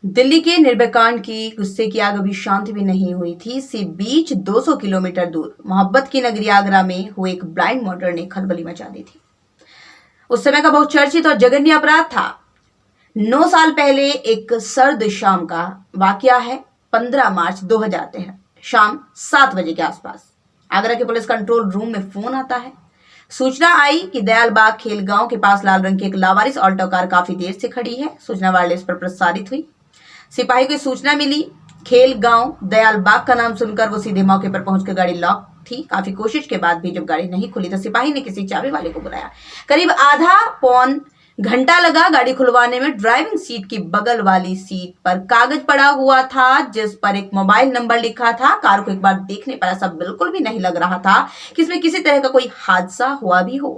दिल्ली के निर्भया कांड की गुस्से की आग अभी शांति भी नहीं हुई थी। इसी बीच 200 किलोमीटर दूर मोहब्बत की नगरी आगरा में हुए एक ब्लाइंड मर्डर ने खलबली मचा दी थी। उस समय का बहुचर्चित और जघन्य अपराध था। 9 साल पहले एक सर्द शाम का वाकया है। 15 मार्च 2013 शाम 7 बजे के आसपास आगरा के पुलिस कंट्रोल रूम में फोन आता है। सूचना आई कि दयालबाग खेल गांव के पास लाल रंग की एक लावारिस ऑल्टो कार काफी देर से खड़ी है। सूचना वायरलेस पर प्रसारित हुई। सिपाही को सूचना मिली। खेल गांव दयालबाग का नाम सुनकर वो सीधे मौके पर पहुंचकर गाड़ी लॉक थी। काफी कोशिश के बाद भी जब गाड़ी नहीं खुली तो सिपाही ने किसी चाबी वाले को बुलाया। करीब आधा पौन घंटा लगा गाड़ी खुलवाने में। ड्राइविंग सीट की बगल वाली सीट पर कागज पड़ा हुआ था जिस पर एक मोबाइल नंबर लिखा था। कार को एक बार देखने पर ऐसा बिल्कुल भी नहीं लग रहा था कि इसमें किसी तरह का कोई हादसा हुआ भी हो।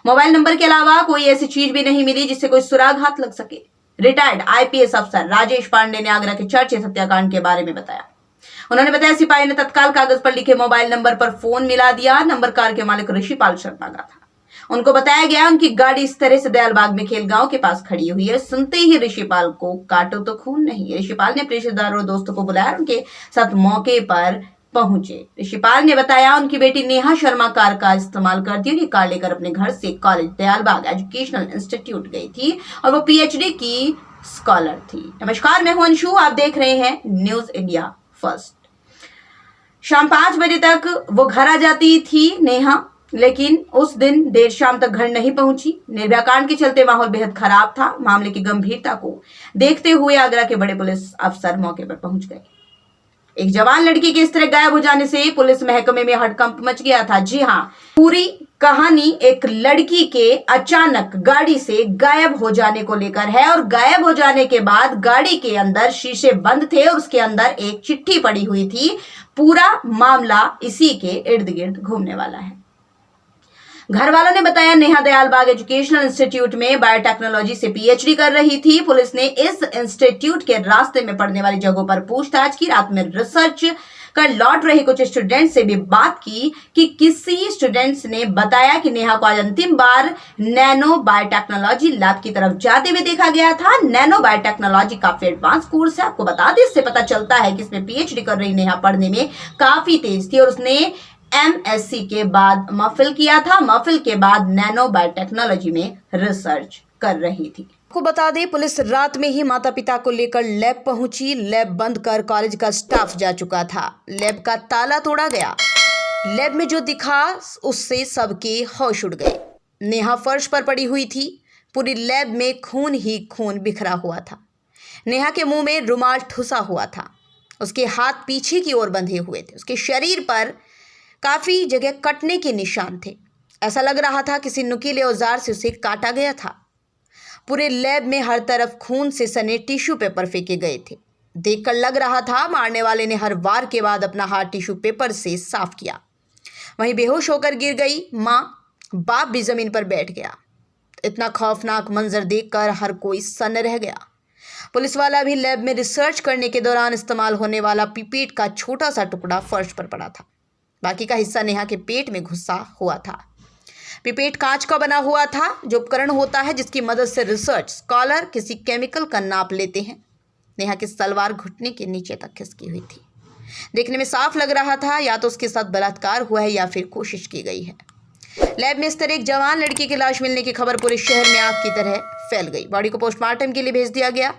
मोबाइल नंबर के अलावा कोई ऐसी चीज भी नहीं मिली जिससे कोई सुराग हाथ लग सके। रिटायर्ड आईपीएस अफसर राजेश पांडे ने आगरा के चर्चित हत्याकांड के बारे में बताया। उन्होंने बताया सिपाही ने तत्काल कागज पर लिखे मोबाइल नंबर पर फोन मिला दिया। नंबर कार के मालिक ऋषिपाल शर्मा का था। उनको बताया गया उनकी गाड़ी इस तरह से दयालबाग में खेल गांव के पास खड़ी हुई है। सुनते ही ऋषिपाल को काटो तो खून नहीं। ऋषिपाल ने अपने रिश्तेदारों और दोस्तों को बुलाया, उनके साथ मौके पर पहुंचे। ऋषिपाल ने बताया उनकी बेटी नेहा शर्मा कार का इस्तेमाल करती है। कार लेकर अपने घर से कॉलेज दयालबाग एजुकेशनल इंस्टीट्यूट गई थी और वो पीएचडी की स्कॉलर थी। नमस्कार, मैं हूं अंशु, आप देख रहे हैं न्यूज इंडिया फर्स्ट। शाम 5 बजे तक वो घर आ जाती थी नेहा, लेकिन उस दिन देर शाम तक घर नहीं पहुंची। निर्भया कांड के चलते माहौल बेहद खराब था। मामले की गंभीरता को देखते हुए आगरा के बड़े पुलिस अफसर मौके पर पहुंच गए। एक जवान लड़की के इस तरह गायब हो जाने से पुलिस महकमे में हड़कंप मच गया था। जी हां, पूरी कहानी एक लड़की के अचानक गाड़ी से गायब हो जाने को लेकर है और गायब हो जाने के बाद गाड़ी के अंदर शीशे बंद थे और उसके अंदर एक चिट्ठी पड़ी हुई थी। पूरा मामला इसी के इर्द गिर्द घूमने वाला है। घर वालों ने बताया नेहा दयालबाग एजुकेशनल इंस्टीट्यूट में बायोटेक्नोलॉजी से पीएचडी कर रही थी। पुलिस ने इस इंस्टीट्यूट के रास्ते में पड़ने वाली जगहों पर पूछताछ की। रात में रिसर्च कर लौट रहे कुछ स्टूडेंट से भी बात की कि किसी स्टूडेंट्स ने बताया कि नेहा को आज अंतिम बार नैनो बायोटेक्नोलॉजी लैब की तरफ जाते हुए देखा गया था। नैनो बायोटेक्नोलॉजी काफी एडवांस कोर्स है, आपको बता दें। इससे पता चलता है कि इसमें पीएचडी कर रही नेहा पढ़ने में काफी तेज थी और उसने एमएससी के बाद महफिल किया था। महफिल के बाद नैनो बायोटेक्नोलॉजी में रिसर्च कर रही थी। आपको बता दें, पुलिस रात में ही माता पिता को लेकर लैब पहुंची। लैब बंद कर कॉलेज का स्टाफ जा चुका था। लैब का ताला तोड़ा गया। लैब में जो दिखा उससे सबके होश उड़ गए। नेहा फर्श पर पड़ी हुई थी। पूरी लैब में खून ही खून बिखरा हुआ था। नेहा के मुंह में रुमाल ठुसा हुआ था। उसके हाथ पीछे की ओर बंधे हुए थे। उसके शरीर पर काफी जगह कटने के निशान थे। ऐसा लग रहा था किसी नुकीले औजार से उसे काटा गया था। पूरे लैब में हर तरफ खून से सने टिश्यू पेपर फेंके गए थे। देखकर लग रहा था मारने वाले ने हर वार के बाद अपना हाथ टिश्यू पेपर से साफ किया। वहीं बेहोश होकर गिर गई माँ। बाप भी जमीन पर बैठ गया। इतना खौफनाक मंजर देखकर हर कोई सन्न रह गया। पुलिस वाला भी लैब में रिसर्च करने के दौरान इस्तेमाल होने वाला पिपेट का छोटा सा टुकड़ा फर्श पर पड़ा था। बाकी का हिस्सा नेहा के पेट में घुसा हुआ था। पिपेट कांच का बना हुआ था, जो उपकरण होता है जिसकी मदद से रिसर्च स्कॉलर किसी केमिकल का नाप लेते हैं। नेहा की सलवार घुटने के नीचे तक खिसकी हुई थी। देखने में साफ लग रहा था या तो उसके साथ बलात्कार हुआ है या फिर कोशिश की गई है। लैब में इस तरह एक जवान लड़की की लाश मिलने की खबर पूरे शहर में आग की तरह फैल गई। बॉडी को पोस्टमार्टम के लिए भेज दिया गया।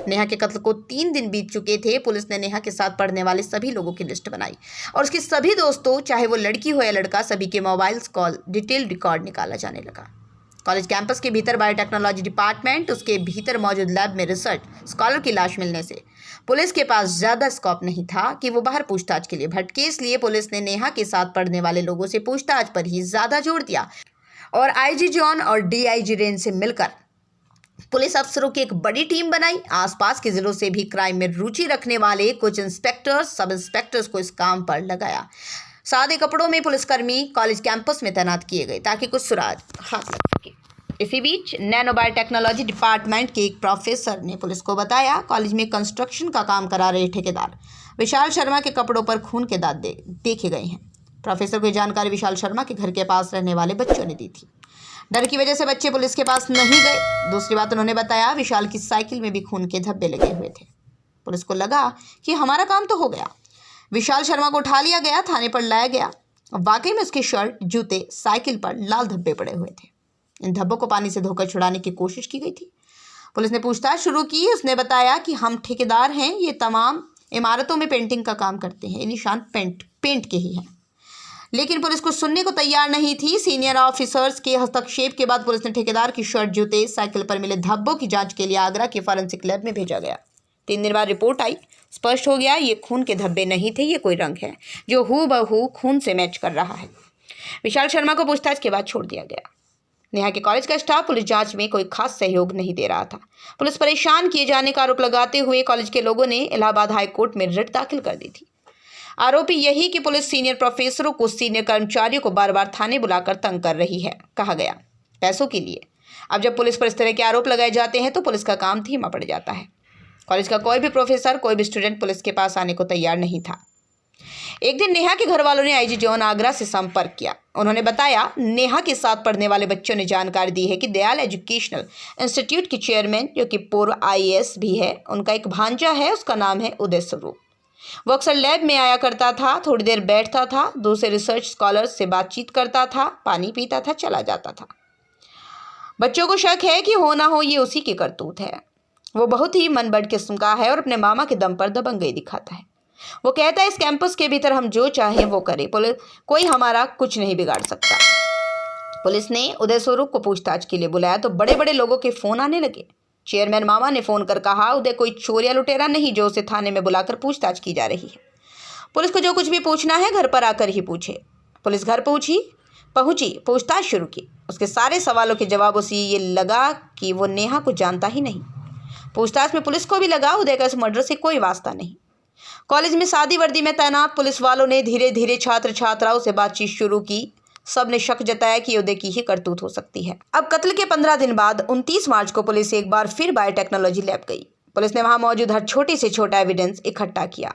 नेहा के कत्ल को 3 दिन बीत चुके थे। पुलिस ने नेहा के साथ पढ़ने वाले सभी लोगों की लिस्ट बनाई और उसके सभी दोस्तों, चाहे वो लड़की हो या लड़का, सभी के मोबाइल कॉल डिटेल रिकॉर्ड निकाला जाने लगा। कॉलेज कैंपस के भीतर बायोटेक्नोलॉजी डिपार्टमेंट, उसके भीतर मौजूद लैब में रिसर्च स्कॉलर की लाश मिलने से पुलिस के पास ज्यादा स्कोप नहीं था कि वो बाहर पूछताछ के लिए भटके। इसलिए पुलिस ने नेहा के साथ पढ़ने वाले लोगों से पूछताछ पर ही ज्यादा जोर दिया और आईजी जॉन और डीआईजी रेंज से मिलकर पुलिस अफसरों की एक बड़ी टीम बनाई। आसपास के जिलों से भी क्राइम में रुचि रखने वाले कुछ इंस्पेक्टर्स, सब इंस्पेक्टर्स को इस काम पर लगाया। सादे कपड़ों में पुलिसकर्मी कॉलेज कैंपस में तैनात किए गए ताकि कुछ सुराग हाथ लग सके। इसी बीच नैनो बायोटेक्नोलॉजी डिपार्टमेंट के एक प्रोफेसर ने पुलिस को बताया कॉलेज में कंस्ट्रक्शन का काम करा रहे ठेकेदार विशाल शर्मा के कपड़ों पर खून के दाग देखे गए हैं। प्रोफेसर को यह जानकारी विशाल शर्मा के घर के पास रहने वाले बच्चों ने दी थी। डर की वजह से बच्चे पुलिस के पास नहीं गए। दूसरी बात, उन्होंने बताया विशाल की साइकिल में भी खून के धब्बे लगे हुए थे। पुलिस को लगा कि हमारा काम तो हो गया। विशाल शर्मा को उठा लिया गया, थाने पर लाया गया। वाकई में उसके शर्ट, जूते, साइकिल पर लाल धब्बे पड़े हुए थे। इन धब्बों को पानी से धोकर छुड़ाने की कोशिश की गई थी। पुलिस ने पूछताछ शुरू की। उसने बताया कि हम ठेकेदार हैं, ये तमाम इमारतों में पेंटिंग का काम करते हैं, ये निशान पेंट के ही हैं। लेकिन पुलिस कुछ सुनने को तैयार नहीं थी। सीनियर ऑफिसर्स के हस्तक्षेप के बाद पुलिस ने ठेकेदार की शर्ट, जूते, साइकिल पर मिले धब्बों की जांच के लिए आगरा के फॉरेंसिक लैब में भेजा गया। 3 दिन बाद रिपोर्ट आई। स्पष्ट हो गया ये खून के धब्बे नहीं थे, ये कोई रंग है जो हूबहू खून से मैच कर रहा है। विशाल शर्मा को पूछताछ के बाद छोड़ दिया गया। नेहा के कॉलेज का स्टाफ पुलिस जांच में कोई खास सहयोग नहीं दे रहा था। पुलिस परेशान किए जाने का आरोप लगाते हुए कॉलेज के लोगों ने इलाहाबाद हाई कोर्ट में रिट दाखिल कर दी थी। आरोपी यही कि पुलिस सीनियर प्रोफेसरों को, सीनियर कर्मचारियों को बार बार थाने बुलाकर तंग कर रही है, कहा गया, पैसों के लिए। अब जब पुलिस पर इस तरह के आरोप लगाए जाते हैं तो पुलिस का काम धीमा पड़ जाता है। कॉलेज का कोई भी प्रोफेसर, कोई भी स्टूडेंट पुलिस के पास आने को तैयार नहीं था। एक दिन नेहा के घर वालों ने आईजी जोन आगरा से संपर्क किया। उन्होंने बताया नेहा के साथ पढ़ने वाले बच्चों ने जानकारी दी है कि दयाल एजुकेशनल इंस्टीट्यूट के चेयरमैन, जो कि पूर्व IAS भी है, उनका एक भांजा है, उसका नाम है उदय स्वरूप। वो अक्सर लैब में आया करता था, थोड़ी देर बैठता था, दूसरे रिसर्च स्कॉलर्स से बातचीत करता था, पानी पीता था, चला जाता था। बच्चों को शक है कि हो ना हो ये उसी की करतूत है। वो बहुत ही मनबड़ किस्म का है और अपने मामा के दम पर दबंगई दिखाता है। वो कहता है इस कैंपस के भीतर हम जो चाहें वो करें, कोई हमारा कुछ नहीं बिगाड़ सकता। पुलिस ने उदय स्वरूप को पूछताछ के लिए बुलाया तो बड़े बड़े लोगों के फोन आने लगे। चेयरमैन मामा ने फोन कर कहा उदय कोई चोर या लुटेरा नहीं जो उसे थाने में बुलाकर पूछताछ की जा रही है। पुलिस को जो कुछ भी पूछना है घर पर आकर ही पूछे। पुलिस घर पहुंची, पूछताछ शुरू की। उसके सारे सवालों के जवाबों से ये लगा कि वो नेहा को जानता ही नहीं। पूछताछ में पुलिस को भी लगा उदय का इस मर्डर से कोई वास्ता नहीं। कॉलेज में सादी वर्दी में तैनात पुलिस वालों ने धीरे धीरे छात्र छात्राओं से बातचीत शुरू की। सब ने शक जताया कि उदय की ही करतूत हो सकती है। अब कत्ल के 15 दिन बाद 29 मार्च को पुलिस एक बार फिर बायोटेक्नोलॉजी लैब गई। पुलिस ने वहां मौजूद हर छोटे से छोटा एविडेंस इकट्ठा किया।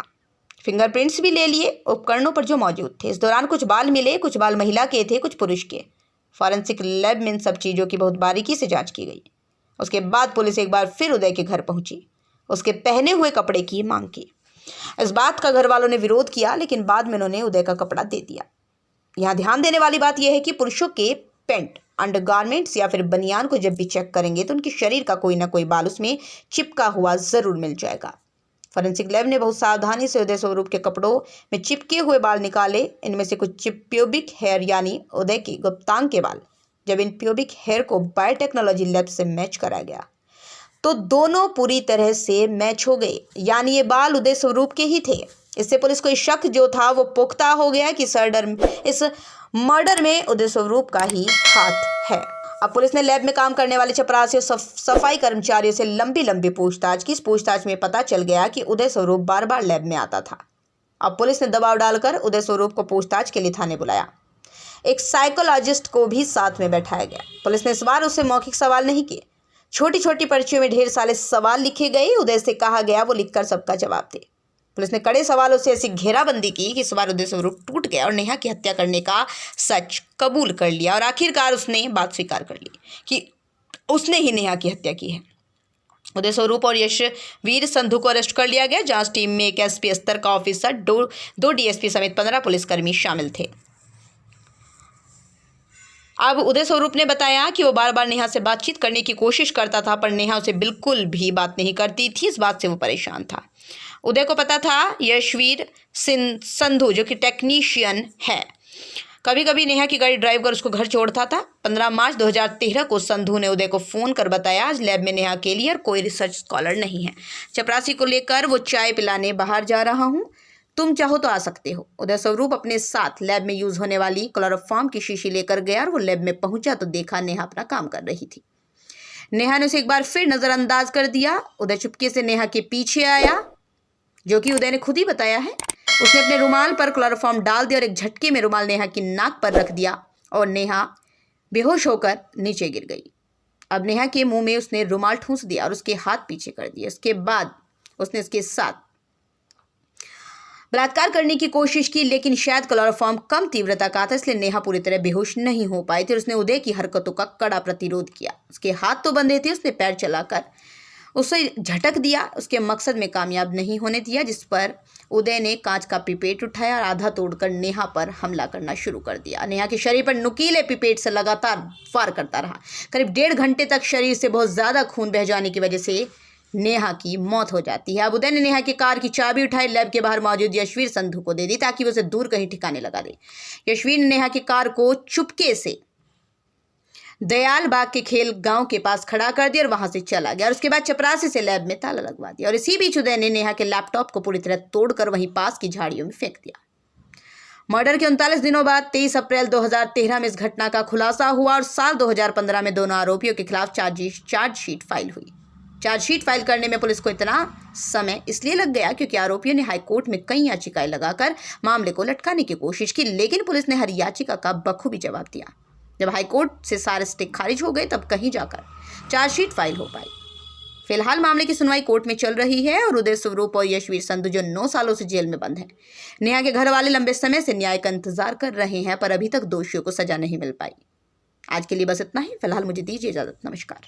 फिंगरप्रिंट्स भी ले लिए उपकरणों पर जो मौजूद थे। इस दौरान कुछ बाल मिले, कुछ बाल महिला के थे, कुछ पुरुष के। फॉरेंसिक लैब में इन सब चीज़ों की बहुत बारीकी से जाँच की गई। उसके बाद पुलिस एक बार फिर उदय के घर पहुंची। उसके पहने हुए कपड़े की मांग की। इस बात का घर वालों ने विरोध किया, लेकिन बाद में उन्होंने उदय का कपड़ा दे दिया। यहाँ ध्यान देने वाली बात यह है कि पुरुषों के पैंट, अंडरगारमेंट्स या फिर बनियान को जब भी चेक करेंगे तो उनके शरीर का कोई ना कोई बाल उसमें चिपका हुआ जरूर मिल जाएगा। फॉरेंसिक लैब ने बहुत सावधानी से उदय स्वरूप के कपड़ों में चिपके हुए बाल निकाले। इनमें से कुछ प्यूबिक हेयर यानी उदय की गुप्तांग के बाल। जब इन प्यूबिक हेयर को बायोटेक्नोलॉजी लैब से मैच कराया गया तो दोनों पूरी तरह से मैच हो गए, यानी ये बाल उदय स्वरूप के ही थे। इससे पुलिस को शक जो था वो पुख्ता हो गया कि इस मर्डर में उदय स्वरूप का ही हाथ है। अब पुलिस ने लैब में काम करने वाले चपरासी और सफाई कर्मचारियों से लंबी पूछताछ की। इस पूछताछ में पता चल गया कि उदय स्वरूप बार बार लैब में आता था। अब पुलिस ने दबाव डालकर उदय स्वरूप को पूछताछ के लिए थाने बुलाया। एक साइकोलॉजिस्ट को भी साथ में बैठाया गया। पुलिस ने इस बार उससे मौखिक सवाल नहीं किए। छोटी छोटी पर्चियों में ढेर सारे सवाल लिखे गए। उदय से कहा गया वो लिखकर सबका जवाब दे। पुलिस ने कड़े सवालों से ऐसी घेराबंदी की कि इस बार उदय स्वरूप टूट गया और नेहा की हत्या करने का सच कबूल कर लिया और आखिरकार उसने बात स्वीकार कर ली कि उसने ही नेहा की हत्या की है। उदय स्वरूप और यशवीर संधू को अरेस्ट कर लिया गया। जांच टीम में एक SP स्तर का ऑफिसर, दो DSP समेत 15 पुलिसकर्मी शामिल थे। अब उदय स्वरूप ने बताया कि वो बार बार नेहा से बातचीत करने की कोशिश करता था, पर नेहा उसे बिल्कुल भी बात नहीं करती थी। इस बात से वो परेशान था। उदय को पता था यशवीर संधू, जो कि टेक्नीशियन है, कभी कभी नेहा की गाड़ी ड्राइव कर उसको घर छोड़ता था। 15 मार्च 2013 को संधू ने उदय को फ़ोन कर बताया आज लैब में नेहा अकेली और कोई रिसर्च स्कॉलर नहीं है। चपरासी को लेकर वो चाय पिलाने बाहर जा रहा हूँ, तुम चाहो तो आ सकते हो। उदय स्वरूप अपने साथ लैब में यूज़ होने वाली क्लोरोफॉर्म की शीशी लेकर गया और वो लैब में पहुंचा तो देखा नेहा अपना काम कर रही थी। नेहा ने उसे एक बार फिर नज़रअंदाज कर दिया। उदय चुपके से नेहा के पीछे आया, जो कि उदय ने खुद ही बताया है। उसने अपने रुमाल पर क्लोरोफॉर्म डाल दिया और एक झटके में रुमाल नेहा की नाक पर रख दिया और नेहा बेहोश होकर नीचे गिर गई। अब नेहा के मुंह में उसने रुमाल ठूंस दिया और उसके हाथ पीछे कर दिए। उसके बाद उसने उसके साथ बलात्कार करने की कोशिश की, लेकिन शायद क्लोरोफॉर्म कम तीव्रता का था, इसलिए नेहा पूरी तरह बेहोश नहीं हो पाई थी। उसने उदय की हरकतों का कड़ा प्रतिरोध किया। उसके हाथ तो बंधे थे, उसने पैर चलाकर उसे झटक दिया, उसके मकसद में कामयाब नहीं होने दिया, जिस पर उदय ने कांच का पिपेट उठाया और आधा तोड़कर नेहा पर हमला करना शुरू कर दिया। नेहा के शरीर पर नुकीले पिपेट से लगातार वार करता रहा। करीब 1.5 घंटे तक शरीर से बहुत ज़्यादा खून बह जाने की वजह से नेहा की मौत हो जाती है। अब उदय ने नेहा की कार की चाबी उठाई, लैब के बाहर मौजूद यशवीर संधू को दे दी ताकि वो उसे दूर कहीं ठिकाने लगा दे। यशवीर ने नेहा की कार को चुपके से दयाल बाग के खेल गांव के पास खड़ा कर दिया और वहां से चला गया और उसके बाद चपरासी से लैब में ताला लगवा दिया। और इसी बीच उदय ने नेहा के लैपटॉप को पूरी तरह तोड़कर वहीं पास की झाड़ियों में फेंक दिया। मर्डर के 39 दिनों बाद 23 अप्रैल 2013 में इस घटना का खुलासा हुआ और साल 2015 में दोनों आरोपियों के खिलाफ चार्जशीट फाइल हुई। चार्जशीट फाइल करने में पुलिस को इतना समय इसलिए लग गया क्योंकि आरोपियों ने हाईकोर्ट में कई याचिकाएं लगाकर मामले को लटकाने की कोशिश की, लेकिन पुलिस ने हर याचिका का बखूबी जवाब दिया। जब हाईकोर्ट से सारे स्टिक खारिज हो गए तब कहीं जाकर चार्जशीट फाइल हो पाई। फिलहाल मामले की सुनवाई कोर्ट में चल रही है और उदय स्वरूप और यशवीर संधू जो 9 सालों से जेल में बंद हैं, नेहा के घर वाले लंबे समय से न्याय का इंतजार कर रहे हैं, पर अभी तक दोषियों को सजा नहीं मिल पाई। आज के लिए बस इतना ही। फिलहाल मुझे दीजिए इजाजत। नमस्कार।